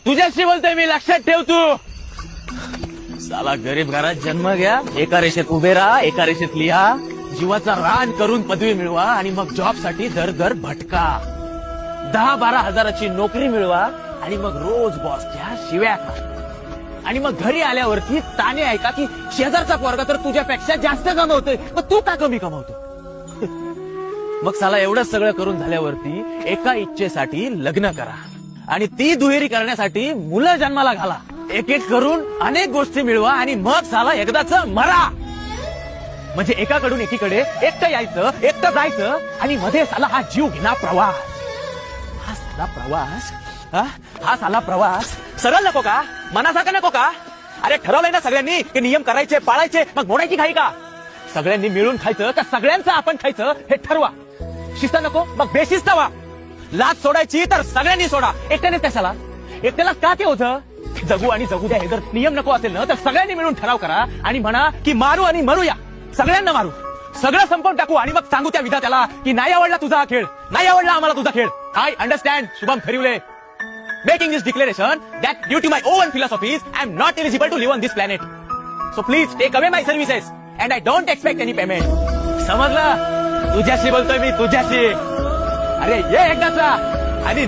तुझ्याशी बोलतोय मी, लक्षात ठेव तू. साला गरीब घरात जन्म घ्या, एका रेषेत उभे राहा, एका रेषेत लिहा, जीवाचा रान करून पदवी मिळवा आणि मग जॉब साठी दर दर भटका. 10-12 हजाराची नोकरी मिळवा आणि मग रोज बॉसच्या शिव्या खा. आणि मग घरी आल्यावरती ताने ऐका की शेजारचा पोरगा तर तुझ्यापेक्षा जास्त कमवतोय, मग तू का कमी कमवतो. मग साला एवढं सगळं करून झाल्यावरती एका इच्छेसाठी लग्न करा आणि ती दुहेरी करण्यासाठी मुलं जन्माला घाला. एक एक करून अनेक गोष्टी मिळवा आणि मग साला एकदाच मरा. म्हणजे एकाकडून एकीकडे एकटं यायचं, एकटं जायचं आणि मध्ये साला हा जीव घेणा प्रवास. हा साला प्रवास सरळ नको का, मनासारखं नको का. अरे ठरवलंय ना सगळ्यांनी की नियम करायचे, पाळायचे, मग मोडायची घाई का. सगळ्यांनी मिळून खायचं का सगळ्यांचं आपण खायचं हे ठरवा. शिस्त नको मग बेशिस्त व्हा. लाच सोडायची तर सगळ्यांनी सोडा, एकट्याने कशाला. एकट्याला का ते होतं. जगू आणि जगू द्या हे जर नियम नको असेल ना तर सगळ्यांनी मिळून ठराव करा आणि म्हणा की मारू आणि मरूया, सगळ्यांना मारू, सगळं संपवून टाकू आणि मग सांगू त्या विधात्याला की नाही आवडला तुझा हा खेळ, नाही आवडला आम्हाला तुझा खेळ. I understand Shubham Kharivale. Making this declaration that due to my own philosophies, I am not eligible to live on this planet. So please take away my services and I don't expect any payment. समजलं. तुझ्याशी बोलतोय मी, तुझ्याशी. अरे ये एकदाचा आणि